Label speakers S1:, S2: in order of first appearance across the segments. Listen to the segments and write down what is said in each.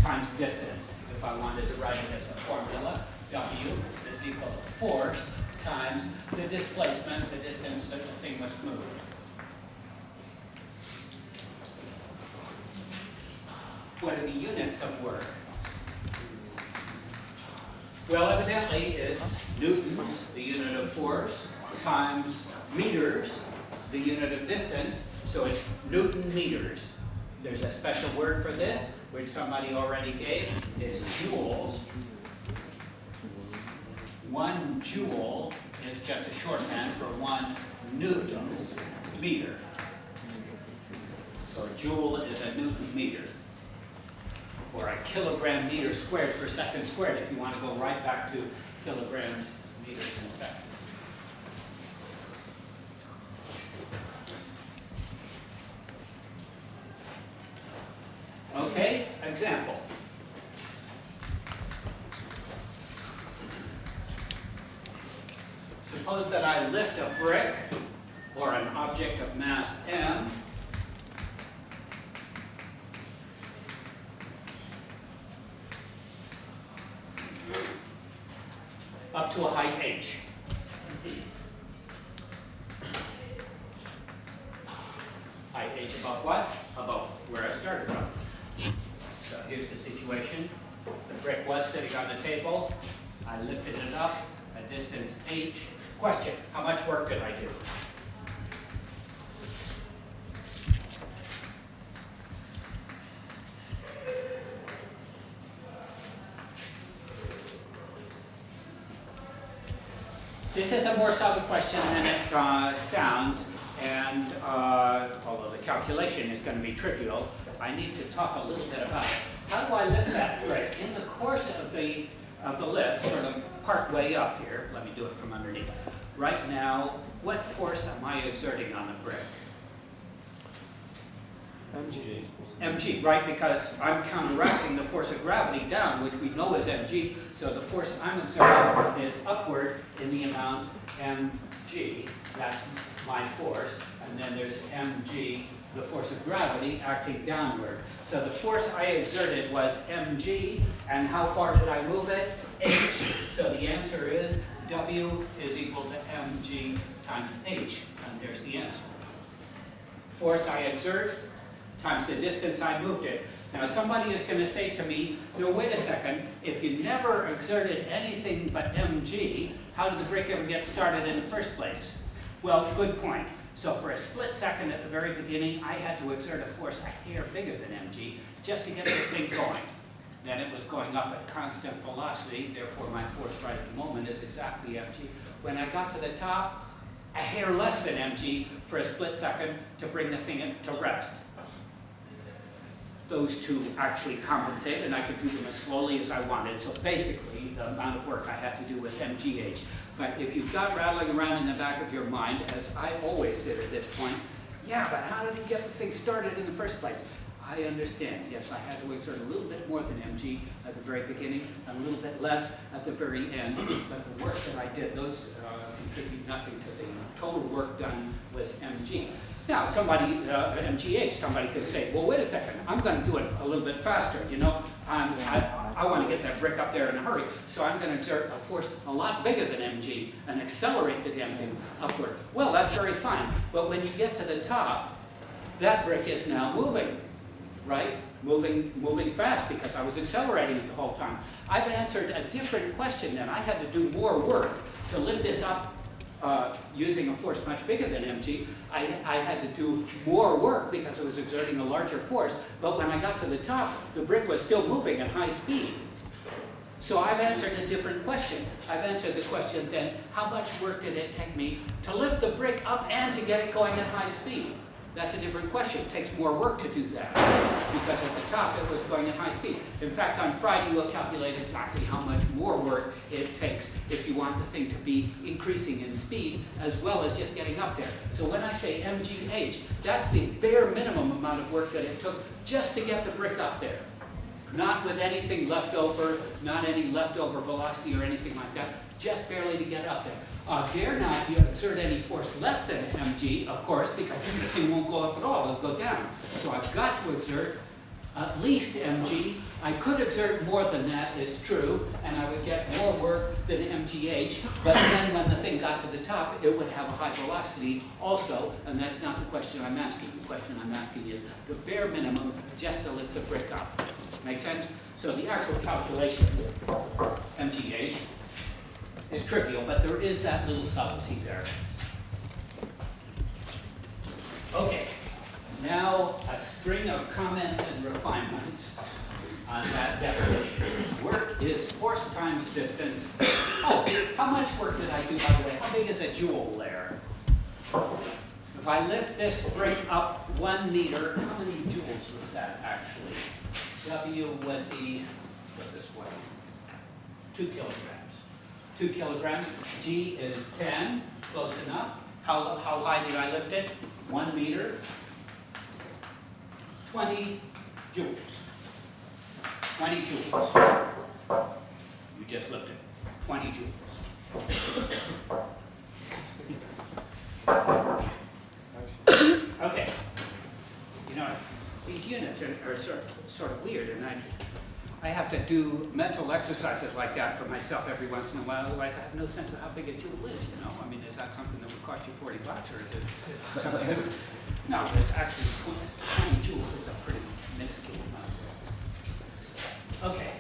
S1: times distance. If I wanted to write it as a formula, W is equal to force times the displacement, the distance that the thing must move. What are the units of work? Well, evidently it's newtons, the unit of force, times meters, the unit of distance, so it's Newton meters. There's a special word for this, which somebody already gave, is joules. 1 joule is just a shorthand for 1 Newton meter. So a joule is a Newton meter, or a kilogram meter squared per second squared, if you want to go right back to kilograms, meters, and seconds. Okay, example. Suppose that I lift a brick or an object of mass m up to a height h. Height h above what? Above where I started from. So here's the situation. The brick was sitting on the table. I lifted it up, a distance h. Question, how much work did I do? This is a more subtle question than it sounds, and although the calculation is going to be trivial, I need to talk a little bit about it. How do I lift that brick? In the course of the lift, sort of part way up here, let me do it from underneath. Right now, what force am I exerting on the brick?
S2: mg.
S1: mg, right? Because I'm counteracting the force of gravity down, which we know is mg, so the force I'm exerting is upward in the amount mg, that's my force, and then there's mg, the force of gravity, acting downward. So the force I exerted was mg, and how far did I move it? h. So the answer is W is equal to mg times h, and there's the answer. Force I exert times the distance I moved it. Now somebody is going to say to me, no, wait a second, if you never exerted anything but mg, how did the brick ever get started in the first place? Well, good point. So for a split second at the very beginning, I had to exert a force a hair bigger than mg just to get this thing going. Then it was going up at constant velocity, therefore my force right at the moment is exactly mg. When I got to the top, a hair less than mg for a split second to bring the thing to rest. Those two actually compensate, and I could do them as slowly as I wanted. So basically, the amount of work I had to do was mgh. But if you've got rattling around in the back of your mind, as I always did at this point, yeah, but how did he get the thing started in the first place? I understand. Yes, I had to exert a little bit more than mg at the very beginning, and a little bit less at the very end. But the work that I did, those contribute nothing to the total work done was mg. Now, somebody, mgh, somebody could say, well, wait a second, I'm going to do it a little bit faster. You know, I want to get that brick up there in a hurry, so I'm going to exert a force a lot bigger than mg and accelerate the damn thing upward. Well, that's very fine, but when you get to the top, that brick is now moving, right? Moving fast because I was accelerating it the whole time. I've answered a different question then. I had to do more work to lift this up using a force much bigger than mg. I had to do more work because I was exerting a larger force, but when I got to the top, the brick was still moving at high speed. So I've answered a different question. I've answered the question then, how much work did it take me to lift the brick up and to get it going at high speed? That's a different question. It takes more work to do that because at the top it was going at high speed. In fact, on Friday we'll calculate exactly how much more work it takes if you want the thing to be increasing in speed as well as just getting up there. So when I say mgh, that's the bare minimum amount of work that it took just to get the brick up there. Not with anything left over, not any leftover velocity or anything like that, just barely to get up there. Dare not you exert any force less than mg, of course, because the thing won't go up at all, it'll go down. So I've got to exert at least mg. I could exert more than that, it's true, and I would get more work than mgh, but then when the thing got to the top, it would have a high velocity also, and that's not the question I'm asking. The question I'm asking is the bare minimum just to lift the brick up. Make sense? So the actual calculation, mgh, is trivial, but there is that little subtlety there. Okay, now a string of comments and refinements on that definition. Work is force times distance. Oh, how much work did I do, by the way? How big is a joule there? If I lift this brick up 1 meter, how many joules was that actually? W would be, what's this one? 2 kilograms. 2 kilograms. G is 10, close enough. How high did I lift it? 1 meter. 20 joules. 20 joules. You just lifted 20 joules. Okay. You know, these units are sort of weird, and I have to do mental exercises like that for myself every once in a while, otherwise I have no sense of how big a joule is, you know? I mean, is that something that would cost you 40 bucks, or is it something? No, it's actually 20 joules is a pretty minuscule amount. Okay.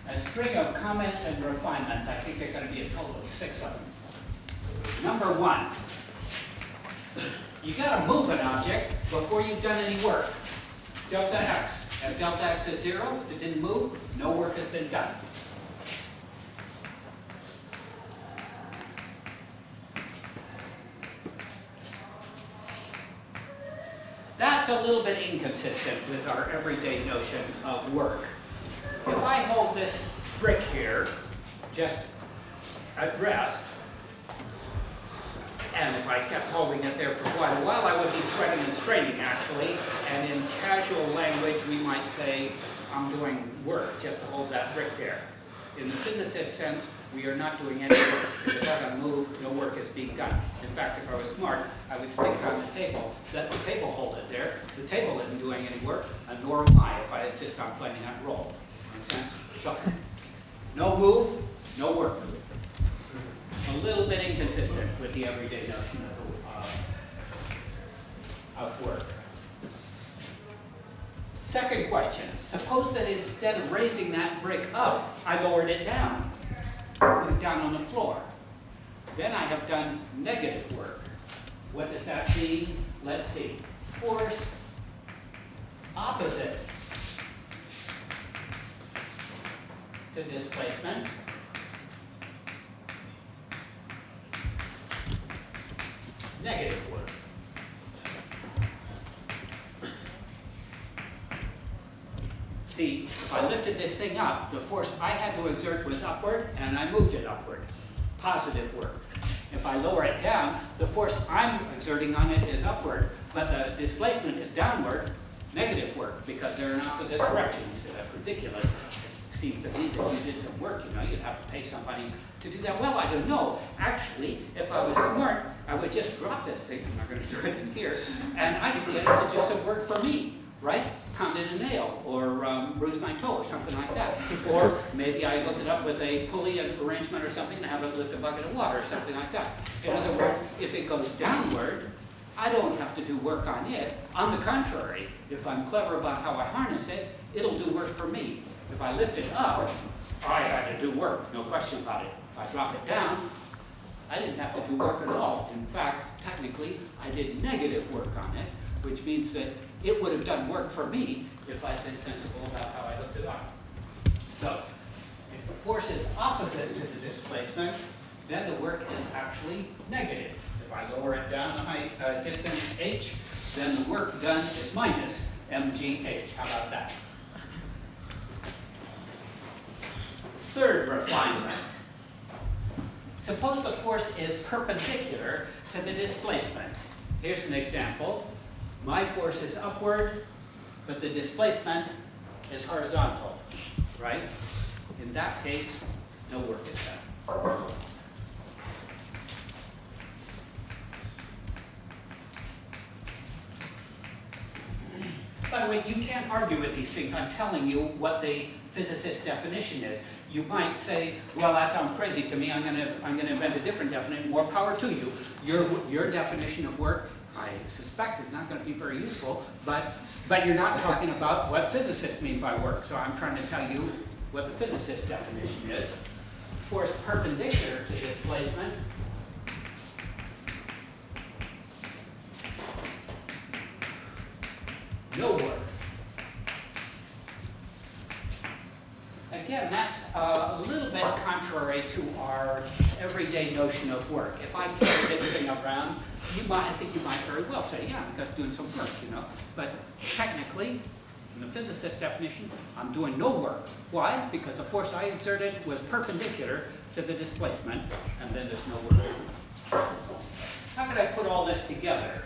S1: A string of comments and refinements. I think there are going to be a total of 6 of them. Number 1, you got to move an object before you've done any work. Delta x. If delta x is 0, if it didn't move, no work has been done. That's a little bit inconsistent with our everyday notion of work. If I hold this brick here, just at rest, and if I kept holding it there for quite a while, I would be sweating and straining, actually. And in casual language, we might say, I'm doing work just to hold that brick there. In the physicist sense, we are not doing any work. If it doesn't move, no work is being done. In fact, if I was smart, I would stick it on the table, let the table hold it there. The table isn't doing any work, and nor am I if I insist on playing that role. Make sense? So, no move, no work. A little bit inconsistent with the everyday notion of work. Second question, suppose that instead of raising that brick up, I lowered it down, put it down on the floor. Then I have done negative work. What does that mean? Let's see. Force opposite to displacement. Negative work. See, if I lifted this thing up, the force I had to exert was upward, and I moved it upward. Positive work. If I lower it down, the force I'm exerting on it is upward, but the displacement is downward. Negative work, because they're in opposite directions. So that's ridiculous. It seems to me that if you did some work, you know, you'd have to pay somebody to do that. Well, I don't know. Actually, if I was smart, I would just drop this thing. I'm not going to do it in here, and I could get it to do some work for me, right? Pounded a nail, or bruised my toe, or something like that. Or maybe I hook it up with a pulley arrangement or something and have it lift a bucket of water, or something like that. In other words, if it goes downward, I don't have to do work on it. On the contrary, if I'm clever about how I harness it, it'll do work for me. If I lift it up, I had to do work, no question about it. If I drop it down, I didn't have to do work at all. In fact, technically, I did negative work on it, which means that it would have done work for me if I'd been sensible about how I hooked it up. So, if the force is opposite to the displacement, then the work is actually negative. If I lower it down the height, distance h, then the work done is minus mgh. How about that? Third refinement. Suppose the force is perpendicular to the displacement. Here's an example. My force is upward, but the displacement is horizontal, right? In that case, no work is done. By the way, you can't argue with these things. I'm telling you what the physicist's definition is. You might say, well, that sounds crazy to me. I'm going to invent a different definition. More power to you. Your definition of work, I suspect, is not going to be very useful, but you're not talking about what physicists mean by work. So I'm trying to tell you what the physicist's definition is. Force perpendicular to displacement no work. Again, that's a little bit contrary to our everyday notion of work. If I carry this thing around, I think you might very well say, yeah, I'm just doing some work, you know. But technically, in the physicist's definition, I'm doing no work. Why? Because the force I exerted was perpendicular to the displacement, and then there's no work. How could I put all this together?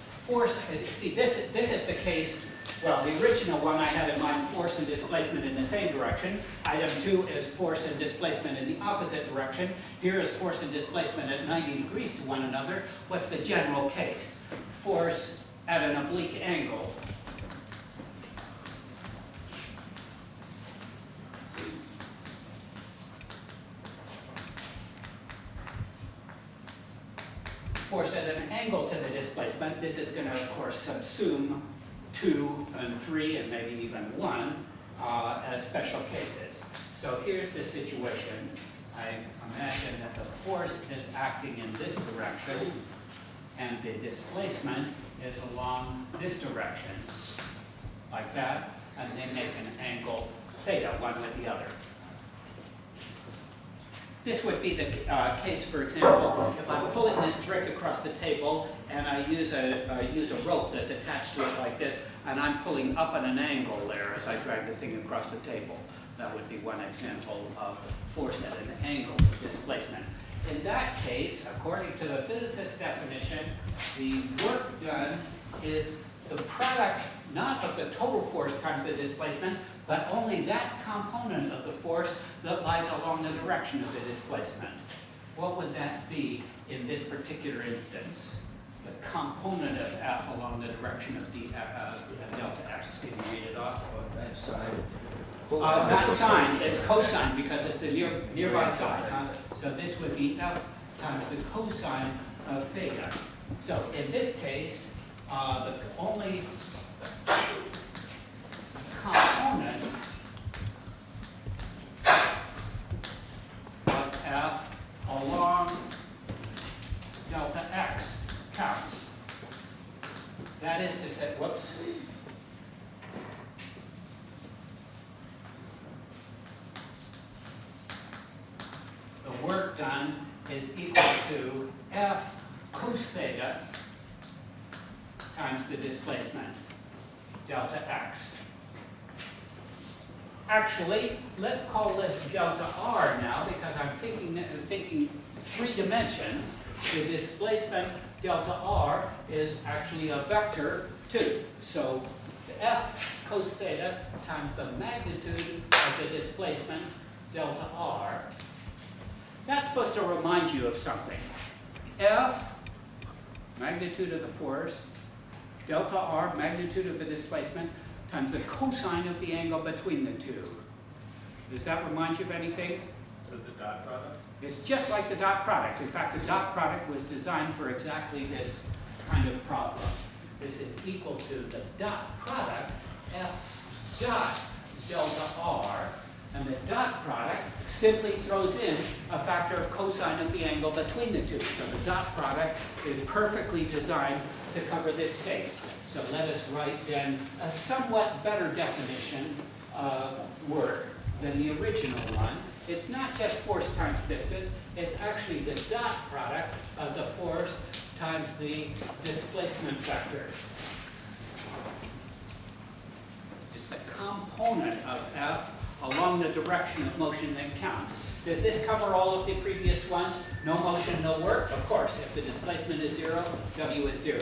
S1: Force, see, this is the case, well, the original one I had in mind, force and displacement in the same direction. Item 2 is force and displacement in the opposite direction. Here is force and displacement at 90 degrees to one another. What's the general case? Force at an oblique angle. Force at an angle to the displacement. This is going to, of course, subsume 2 and 3 and maybe even 1 as special cases. So here's the situation. I imagine that the force is acting in this direction and the displacement is along this direction, like that, and they make an angle theta, one with the other. This would be the case, for example, if I'm pulling this brick across the table and I use a rope that's attached to it like this, and I'm pulling up at an angle there as I drag the thing across the table. That would be one example of force at an angle displacement. In that case, according to the physicist's definition, the work done is the product not of the total force times the displacement, but only that component of the force that lies along the direction of the displacement. What would that be in this particular instance? The component of F along the direction of delta X. Can you read it off?
S2: That side.
S1: Not sine, it's cosine because it's the nearby side. So this would be F times the cosine of theta. So in this case, the only component of F along delta X counts. That is to say, whoops. The work done is equal to F cos theta times the displacement, delta X. Actually, let's call this delta R now because I'm thinking 3 dimensions. The displacement delta R is actually a vector too. So the F cos theta times the magnitude of the displacement delta R. That's supposed to remind you of something. F, magnitude of the force, delta R, magnitude of the displacement, times the cosine of the angle between the two. Does that remind you of anything?
S3: The dot product?
S1: It's just like the dot product. In fact, the dot product was designed for exactly this kind of problem. This is equal to the dot product, F dot delta R, and the dot product simply throws in a factor of cosine of the angle between the two. So the dot product is perfectly designed to cover this case. So let us write then a somewhat better definition of work than the original one. It's not just force times distance, it's actually the dot product of the force times the displacement vector. It's the component of F along the direction of motion that counts. Does this cover all of the previous ones? No motion, no work? Of course, if the displacement is 0, W is 0.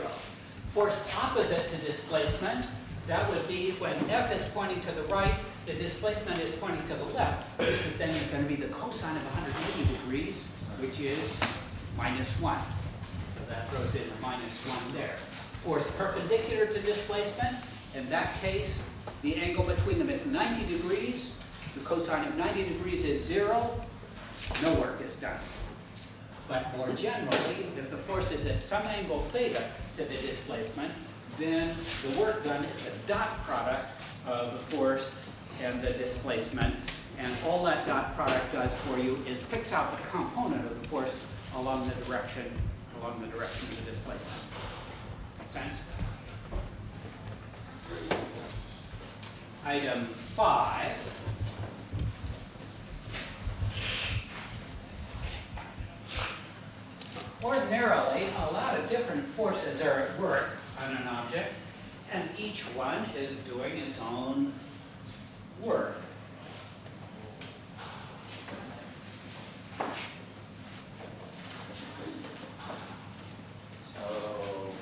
S1: Force opposite to displacement, that would be when F is pointing to the right, the displacement is pointing to the left. This is then going to be the cosine of 180 degrees, which is -1. So that throws in a -1 there. force perpendicular to displacement. In that case, the angle between them is 90 degrees. The cosine of 90 degrees is 0. No work is done. But more generally, if the force is at some angle theta to the displacement, then the work done is a dot product of the force and the displacement. And all that dot product does for you is picks out the component of the force along the direction of the displacement. Make sense? Item 5. Ordinarily, a lot of different forces are at work on an object, and each one is doing its own work. So,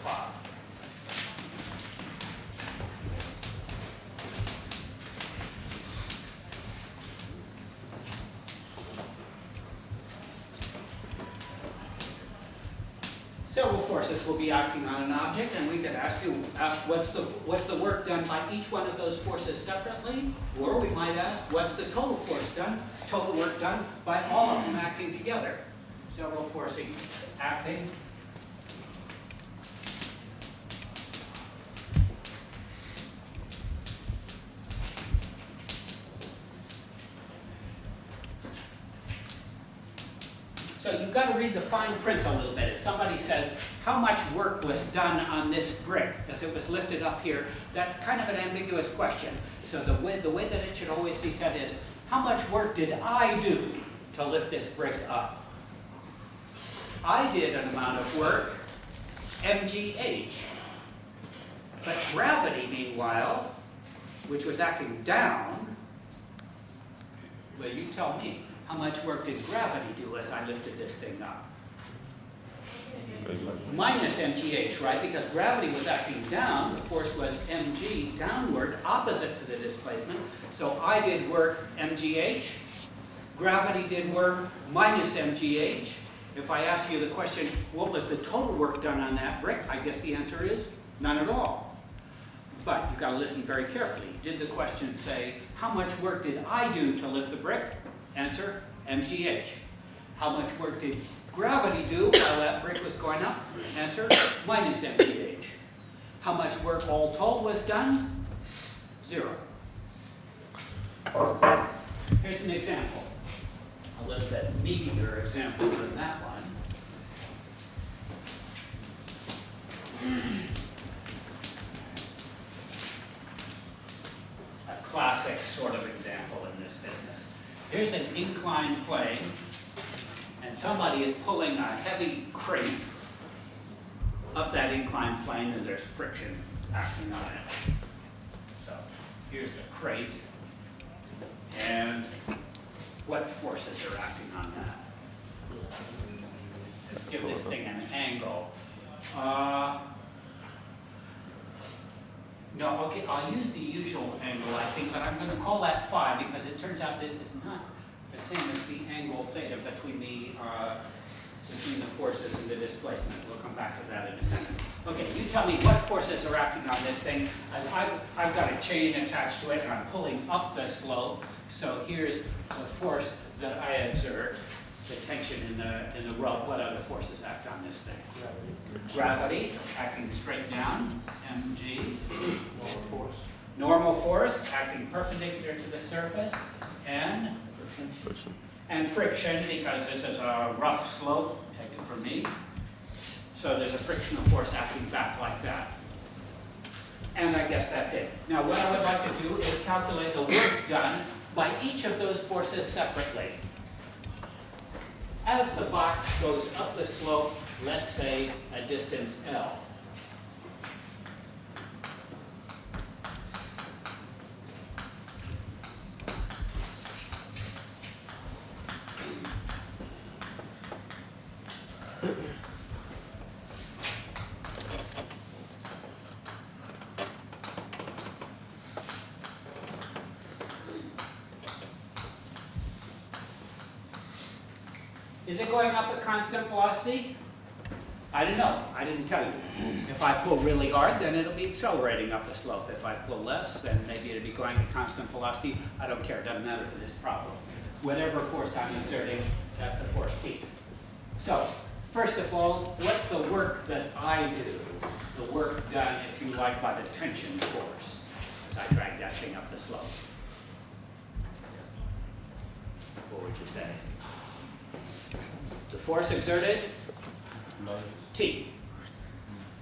S1: 5. Several forces will be acting on an object, and we could ask what's the work done by each one of those forces separately, or we might ask what's the total force done, total work done by all of them acting together. Several forces acting. So you've got to read the fine print a little bit. If somebody says, how much work was done on this brick as it was lifted up here, that's kind of an ambiguous question. So the way that it should always be said is, how much work did I do to lift this brick up? I did an amount of work, mgh. But gravity, meanwhile, which was acting down, well, you tell me. How much work did gravity do as I lifted this thing up? Minus mgh, right? Because gravity was acting down, the force was mg, downward, opposite to the displacement. So I did work mgh, gravity did work minus mgh. If I ask you the question, what was the total work done on that brick? I guess the answer is none at all. But you've got to listen very carefully. Did the question say, how much work did I do to lift the brick? Answer, mgh. How much work did gravity do while that brick was going up? Answer, minus mgh. How much work all told was done? 0. Here's an example. A little bit meatier example than that one. A classic sort of example in this business. Here's an inclined plane, and somebody is pulling a heavy crate up that inclined plane, and there's friction acting on it. So here's the crate, and what forces are acting on that? Let's give this thing an angle. No, okay, I'll use the usual angle, I think, but I'm going to call that phi because it turns out this is not the same as the angle theta between the forces and the displacement. We'll come back to that in a second. Okay, you tell me what forces are acting on this thing. As I've got a chain attached to it, and I'm pulling up the slope. So here's the force that I exert, the tension in the rope. What other forces act on this thing? Gravity, acting straight down, mg.
S2: Normal force.
S1: Normal force, acting perpendicular to the surface, and
S2: Friction.
S1: and friction, because this is a rough slope, take it from me. So there's a frictional force acting back like that. And I guess that's it. Now what I would like to do is calculate the work done by each of those forces separately. As the box goes up the slope, let's say a distance L. Is it going up at constant velocity? I don't know, I didn't tell you. If I pull really hard, then it'll be accelerating up the slope. If I pull less, then maybe it'll be going at constant velocity. I don't care, it doesn't matter for this problem. Whatever force I'm exerting, that's the force T. So, first of all, what's the work that I do? The work done, if you like, by the tension force, as I drag that thing up the slope. What would you say? The force exerted, T.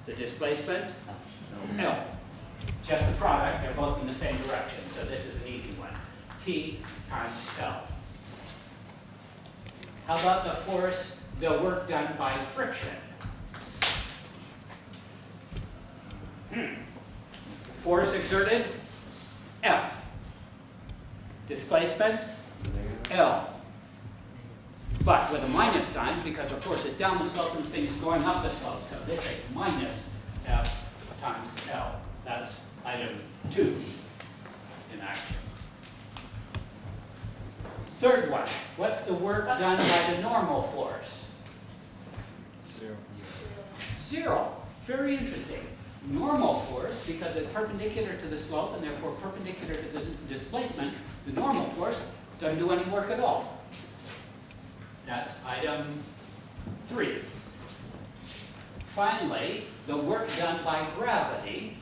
S1: The displacement, L. Just the product, they're both in the same direction, so this is an easy one. T times L. How about the force, the work done by friction? Force exerted, F. Displacement, L. But with a minus sign, because the force is down the slope and the thing is going up the slope. So this is minus F times L. That's item 2 in action. Third one, what's the work done by the normal force? 0. Very interesting. Normal force, because it's perpendicular to the slope and therefore perpendicular to the displacement, the normal force doesn't do any work at all. That's item 3. Finally, the work done by gravity.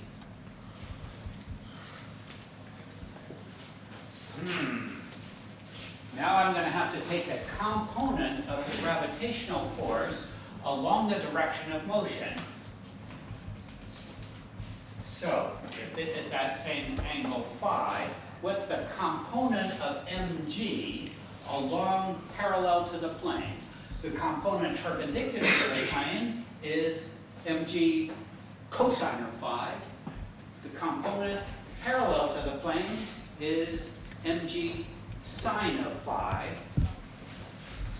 S1: Now I'm going to have to take a component of the gravitational force along the direction of motion. So, if this is that same angle phi, what's the component of mg along parallel to the plane? The component perpendicular to the plane is mg cosine of phi. The component parallel to the plane is mg sine of phi.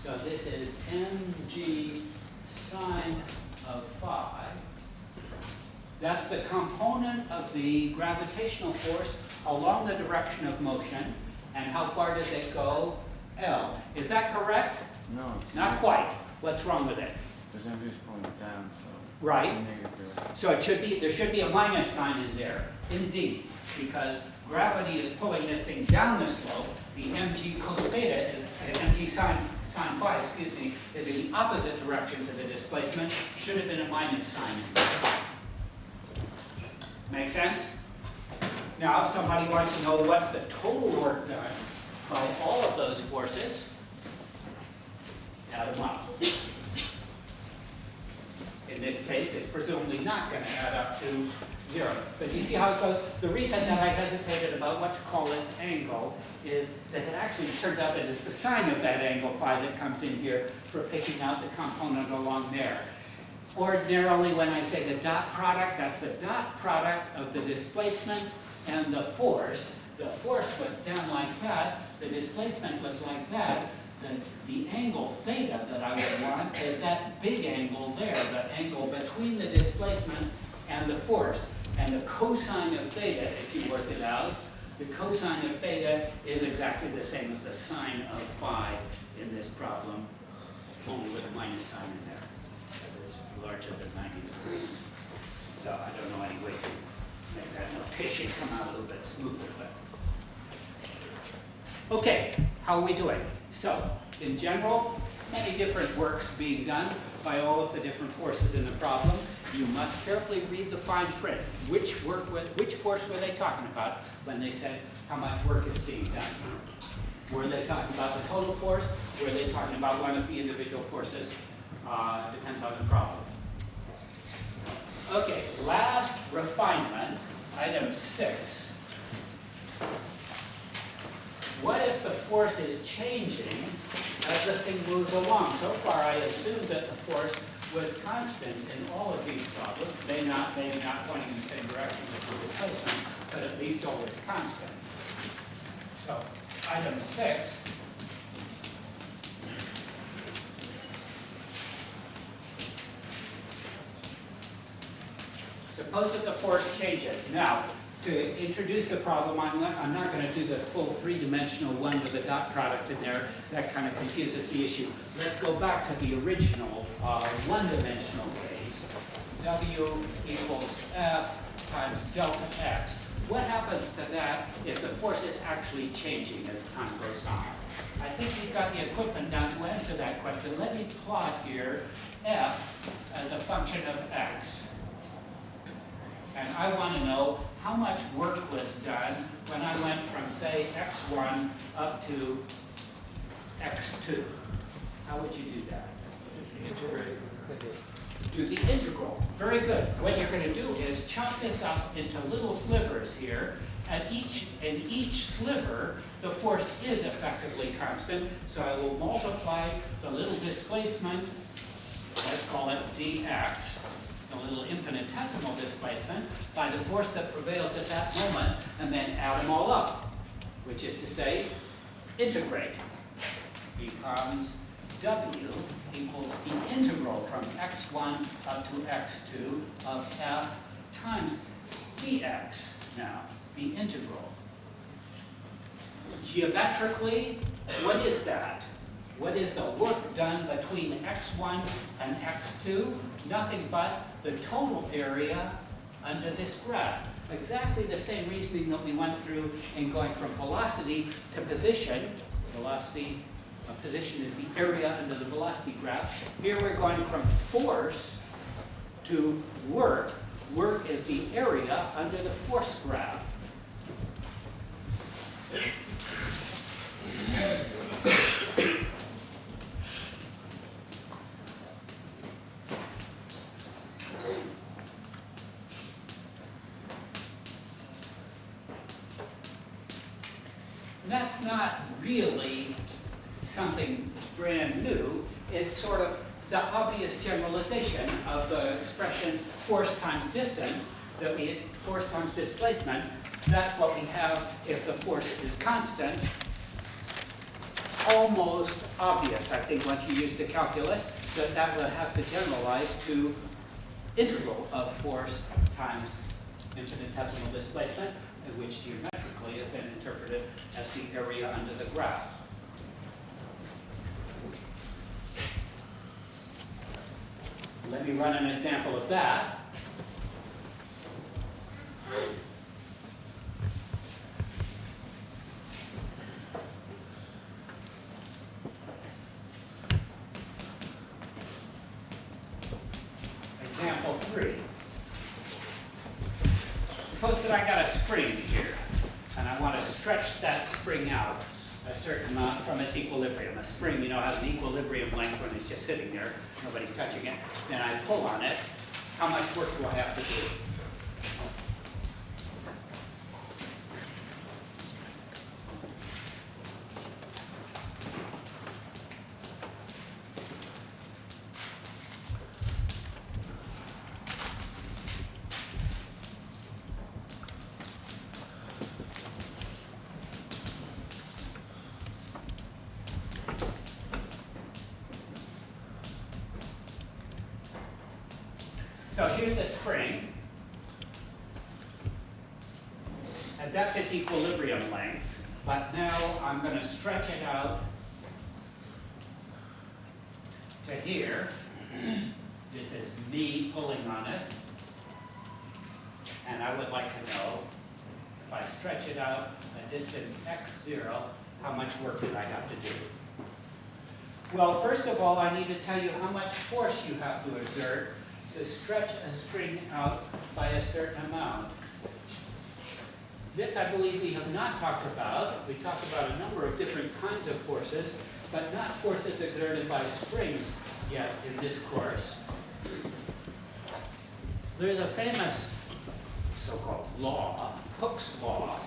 S1: So this is mg sine of phi. That's the component of the gravitational force along the direction of motion. And how far does it go? L. Is that correct?
S2: No.
S1: Not quite. What's wrong with it?
S2: Because mg is pointing down, so.
S1: Right.
S2: Negative.
S1: So it should be, there should be a minus sign in there, indeed, because gravity is pulling this thing down the slope. The mg cos theta is, mg sine phi, excuse me, is in the opposite direction to the displacement. Should have been a minus sign in there. Make sense? Now, if somebody wants to know what's the total work done by all of those forces, add them up. In this case, it's presumably not going to add up to 0. But you see how it goes? The reason that I hesitated about what to call this angle is that it actually turns out that it's the sine of that angle phi that comes in here for picking out the component along there. Ordinarily, when I say the dot product, that's the dot product of the displacement and the force. The force was down like that, the displacement was like that. The angle theta that I would want is that big angle there, the angle between the displacement and the force. And the cosine of theta, if you work it out, the cosine of theta is exactly the same as the sine of phi in this problem, only with a minus sign in there. That is larger than 90 degrees. So I don't know any way to make that notation come out a little bit smoother. But okay, how are we doing? So, in general, many different works being done by all of the different forces in the problem. You must carefully read the fine print. Which force were they talking about when they said how much work is being done? Were they talking about the total force? Were they talking about one of the individual forces? Depends on the problem. Okay, last refinement, item 6. What if the force is changing as the thing moves along? So far, I assumed that the force was constant in all of these problems. Maybe not pointing in the same direction as the displacement, but at least always constant. So, item 6. Suppose that the force changes. Now, To introduce the problem, I'm not going to do the full three-dimensional one with the dot product in there. That kind of confuses the issue. Let's go back to the original one-dimensional case. W equals F times delta X. What happens to that if the force is actually changing as time goes on? I think you've got the equipment down to answer that question. Let me plot here F as a function of X. And I want to know how much work was done when I went from, say, x1 up to x2. How would you do that? Do the integral. Very good. What you're going to do is chop this up into little slivers here, and in each sliver, the force is effectively constant, so I will multiply the little displacement, let's call it dx, the little infinitesimal displacement, by the force that prevails at that moment, and then add them all up, which is to say, integrate. Becomes W equals the integral from x1 up to x2 of f times dx. Now, the integral. Geometrically, what is that? What is the work done between x1 and x2? Nothing but the total area under this graph. Exactly the same reasoning that we went through in going from velocity to position. Velocity, position is the area under the velocity graph. Here we're going from force to work. Work is the area under the force graph. That's not really something brand new. It's sort of the obvious generalization of the expression force times distance, that we force times displacement. That's what we have if the force is constant. Almost obvious, I think, once you use the calculus, that has to generalize to integral of force times infinitesimal displacement, which geometrically has been interpreted as the area under the graph. Let me run an example of that. Example 3. Suppose that I got a spring here, and I want to stretch that spring out a certain amount from its equilibrium. A spring, you know, has an equilibrium length when it's just sitting there, nobody's touching it. Then I pull on it. How much work do I have to do? So here's the spring, and that's its equilibrium length. But now I'm going to stretch it out to here. This is me pulling on it. And I would like to know, if I stretch it out a distance x0, how much work did I have to do? Well, first of all, I need to tell you how much force you have to exert to stretch a spring out by a certain amount. This, I believe, we have not talked about. We talked about a number of different kinds of forces, but not forces exerted by springs yet in this course. There's a famous so-called law, Hooke's law.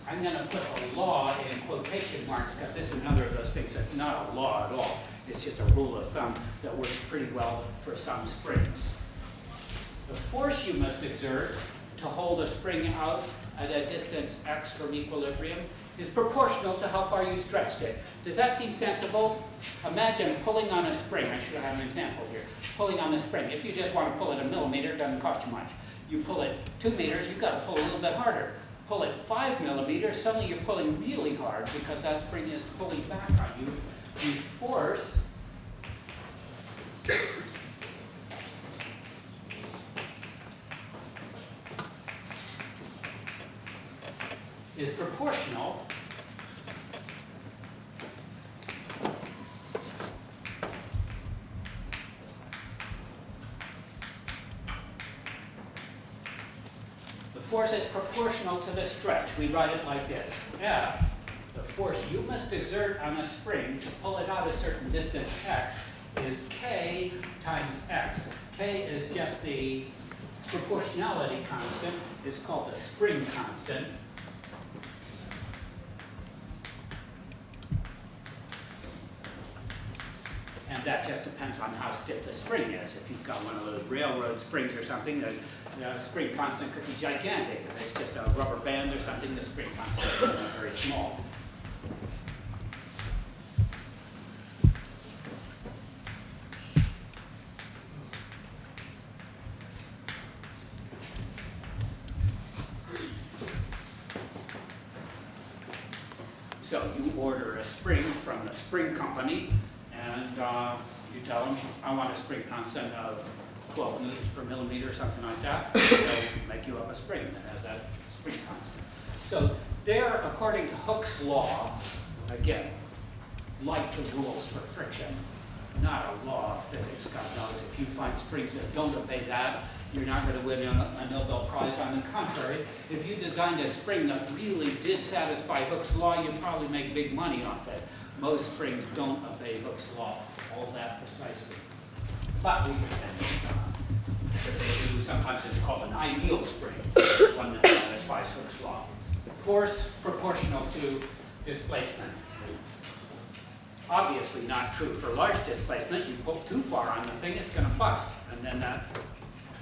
S1: I'm going to put a law in quotation marks because this is another of those things that's not a law at all. It's just a rule of thumb that works pretty well for some springs. The force you must exert to hold a spring out at a distance x from equilibrium is proportional to how far you stretched it. Does that seem sensible? Imagine pulling on a spring. I should have an example here. Pulling on a spring. If you just want to pull it a millimeter, it doesn't cost you much. You pull it 2 meters, you've got to pull a little bit harder. Pull it 5 millimeters, suddenly you're pulling really hard because that spring is pulling back on you. The force is proportional force is proportional to the stretch. We write it like this. F, the force you must exert on a spring to pull it out a certain distance x, is K times x. K is just the proportionality constant. It's called the spring constant. And that just depends on how stiff the spring is. If you've got one of those railroad springs or something, the spring constant could be gigantic. If it's just a rubber band or something, the spring constant is very small. So you order a spring from the spring company, and you tell them, I want a spring constant of 12 newtons per millimeter, something like that. They'll make you up a spring that has that spring constant. So there, according to Hooke's law, again, like the rules for friction, not a law of physics, God knows. If you find springs that don't obey that, you're not going to win a Nobel Prize. On the contrary, if you designed a spring that really did satisfy Hooke's law, you'd probably make big money off it. Most springs don't obey Hooke's law all that precisely. But we pretend that they do. Sometimes it's called an ideal spring, one that satisfies Hooke's law. Force proportional to displacement. Obviously not true for large displacements. You pull too far on the thing, it's going to bust, and then that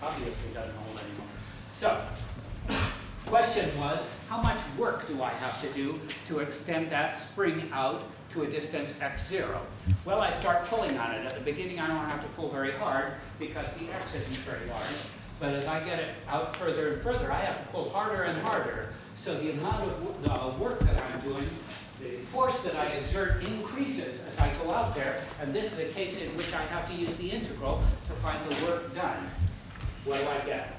S1: obviously doesn't hold anymore. So, question was, how much work do I have to do to extend that spring out to a distance x0? Well, I start pulling on it. At the beginning, I don't have to pull very hard because the x isn't very large. But as I get it out further and further, I have to pull harder and harder. So the amount of work that I'm doing, the force that I exert increases as I go out there. And this is a case in which I have to use the integral to find the work done. What do I get?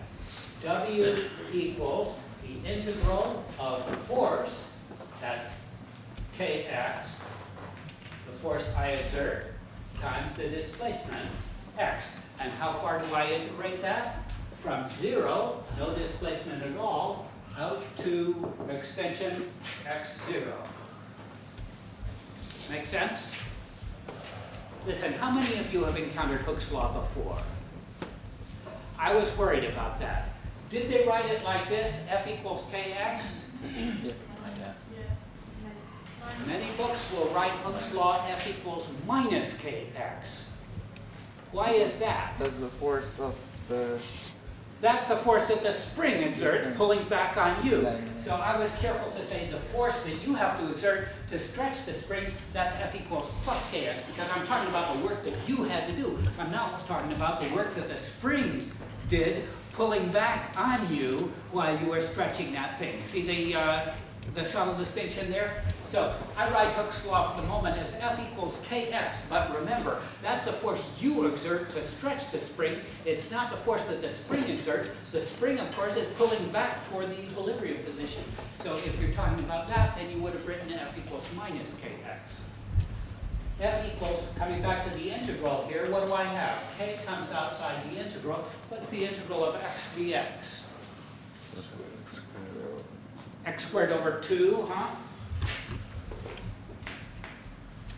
S1: W equals the integral of the force, that's kx, the force I exert, times the displacement, x. And how far do I integrate that? From 0, no displacement at all, out to extension x0. Make sense? Listen, how many of you have encountered Hooke's law before? I was worried about that. Did they write it like this, F equals kx? Many books will write Hooke's law, F equals minus kx. Why is that?
S3: That's the force of the...
S1: That's the force that the spring exerts pulling back on you. So I was careful to say the force that you have to exert to stretch the spring, that's F equals plus kx, because I'm talking about the work that you had to do. I'm not talking about the work that the spring did pulling back on you while you were stretching that thing. See the subtle distinction there? So I write Hooke's law for the moment as F equals kx, but remember, that's the force you exert to stretch the spring. It's not the force that the spring exerts. The spring, of course, is pulling back toward the equilibrium position. So if you're talking about that, then you would have written F equals minus kx. F equals, coming back to the integral here, what do I have? K comes outside the integral. What's the integral of x dx? X squared over 2, huh?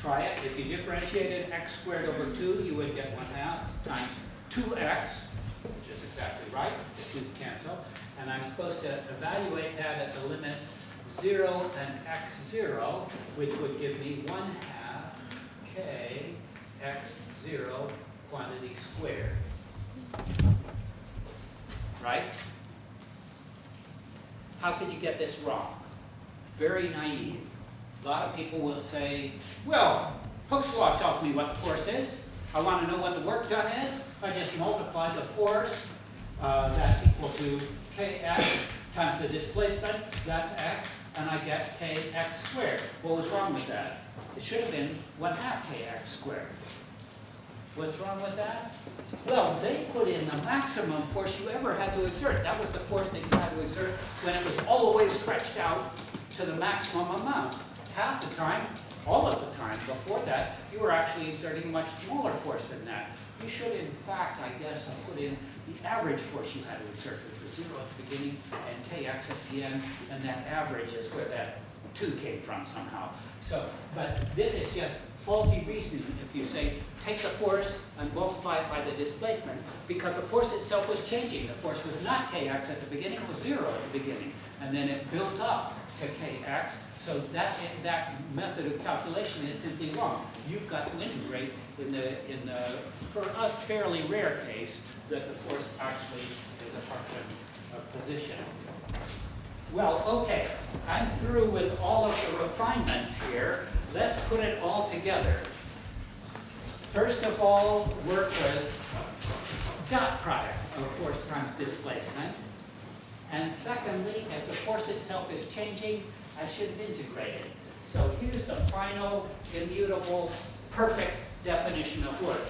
S1: Try it. If you differentiated x squared over 2, you would get 1/2 times 2x, which is exactly right. The 2's cancel. And I'm supposed to evaluate that at the limits 0 and x0, which would give me 1/2 k x0 quantity squared. Right? How could you get this wrong? Very naive. A lot of people will say, well, Hooke's law tells me what the force is. I want to know what the work done is. I just multiply the force, that's equal to kx times the displacement, that's x, and I get kx squared. What was wrong with that? It should have been 1/2 kx squared. What's wrong with that? Well, they put in the maximum force you ever had to exert. That was the force that you had to exert when it was all the way stretched out to the maximum amount. Half the time, all of the time before that, you were actually exerting much smaller force than that. You should, in fact, I guess, have put in the average force you had to exert, which was 0 at the beginning and kx at the end, and that average is where that 2 came from somehow. So, but this is just faulty reasoning if you say, take the force and multiply it by the displacement, because the force itself was changing. The force was not kx at the beginning, it was 0 at the beginning, and then it built up to kx. So that method of calculation is simply wrong. You've got to integrate in the for us fairly rare case that the force actually is a function of position. Well, okay, I'm through with all of the refinements here. Let's put it all together. First of all, work was dot product of force times displacement. And secondly, if the force itself is changing, I should integrate it. So here's the final, immutable, perfect definition of work.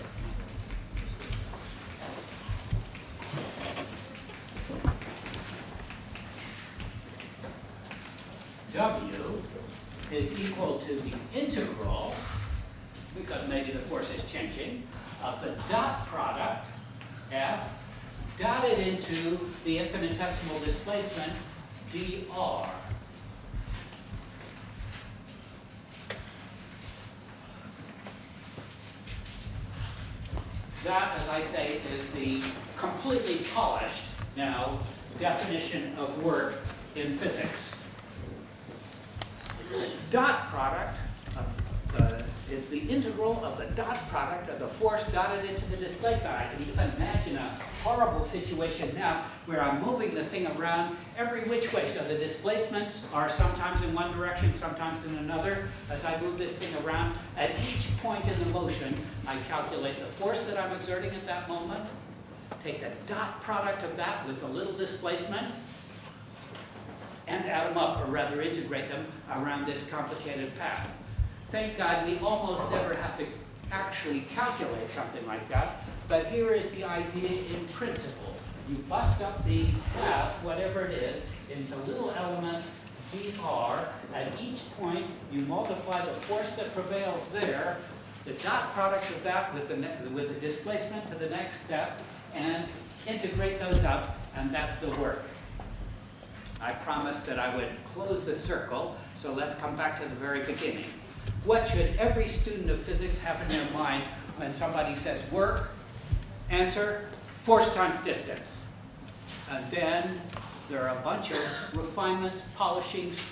S1: W is equal to the integral, because maybe the force is changing, of the dot product, F, dotted into the infinitesimal displacement, dr. That, as I say, is the completely polished, now, definition of work in physics. It's the dot product of it's the integral of the dot product of the force dotted into the displacement. I can even imagine a horrible situation now where I'm moving the thing around every which way. So the displacements are sometimes in one direction, sometimes in another. As I move this thing around, at each point in the motion, I calculate the force that I'm exerting at that moment, take the dot product of that with the little displacement, and add them up, or rather integrate them around this complicated path. Thank God we almost never have to actually calculate something like that, but here is the idea in principle. You bust up the path, whatever it is, into little elements, dr. At each point, you multiply the force that prevails there, the dot product of that with the displacement to the next step, and integrate those up, and that's the work. I promised that I would close the circle, so let's come back to the very beginning. What should every student of physics have in their mind when somebody says work? Answer, force times distance. And then there are a bunch of refinements, polishings,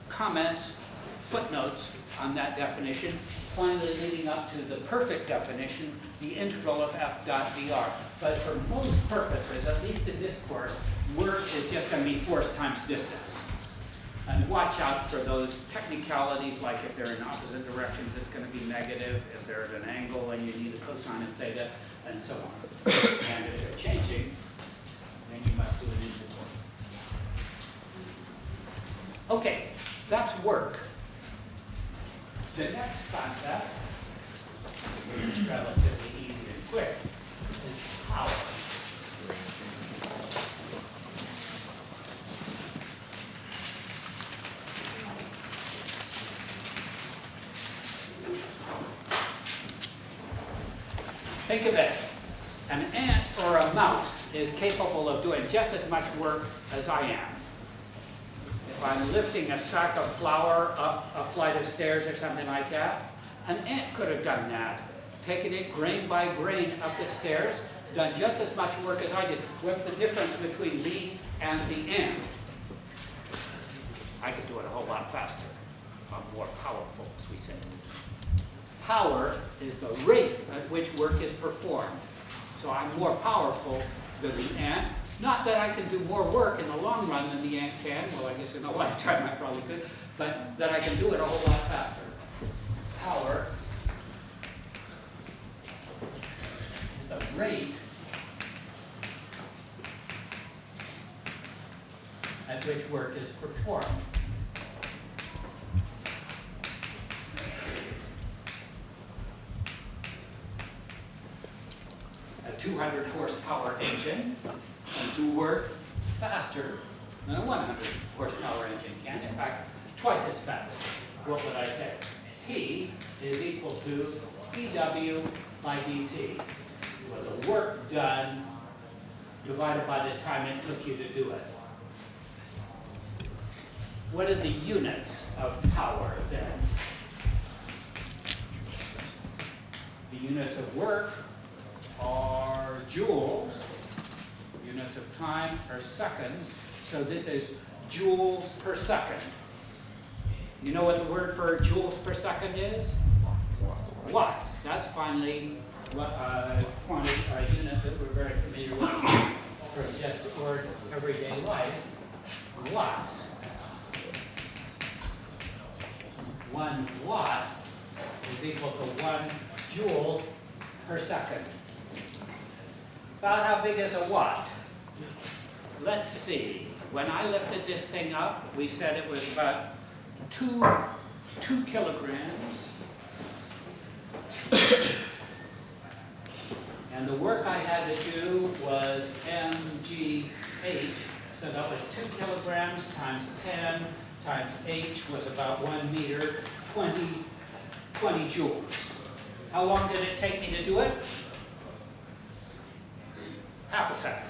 S1: comments, footnotes on that definition, finally leading up to the perfect definition, the integral of f dot dr. But for most purposes, at least in this course, work is just going to be force times distance. And watch out for those technicalities, like if they're in opposite directions, it's going to be negative. If they're at an angle and you need a cosine of theta, and so on. And if they're changing, then you must do an integral. Okay, that's work. The next concept, which is relatively easy and quick, is power. Think of it, an ant or a mouse is capable of doing just as much work as I am. If I'm lifting a sack of flour up a flight of stairs or something like that, an ant could have done that. Taken it grain by grain up the stairs, done just as much work as I did. What's the difference between me and the ant? I could do it a whole lot faster. I'm more powerful, as we say. Power is the rate at which work is performed. So I'm more powerful than the ant. Not that I can do more work in the long run than the ant can, well, I guess in a lifetime I probably could, but that I can do it a whole lot faster. Power is the rate at which work is performed. A 200 horsepower engine can do work faster than a 100 horsepower engine can. In fact, twice as fast. What would I say? P is equal to dW by dt. Well, the work done divided by the time it took you to do it. What are the units of power then? The units of work are joules. Units of time are seconds. So this is joules per second. You know what the word for joules per second is? Watts. That's finally what unit that we're very familiar with for just everyday life. Watts. 1 watt is equal to 1 joule per second. About how big is a watt? Let's see. When I lifted this thing up, we said it was about 2 kilograms. And the work I had to do was mgh, so that was 2 kilograms times 10 times h was about 1 meter, 20 joules. How long did it take me to do it? Half a second.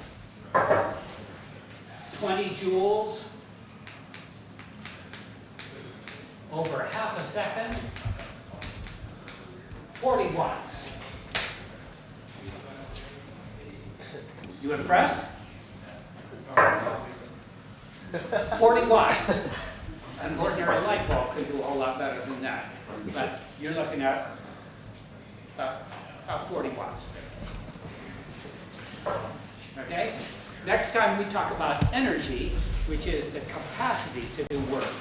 S1: 20 joules over half a second, 40 watts. You impressed? 40 watts. An ordinary light bulb could do a whole lot better than that. But you're looking at about 40 watts. Okay? Next time we talk about energy, which is the capacity to do work.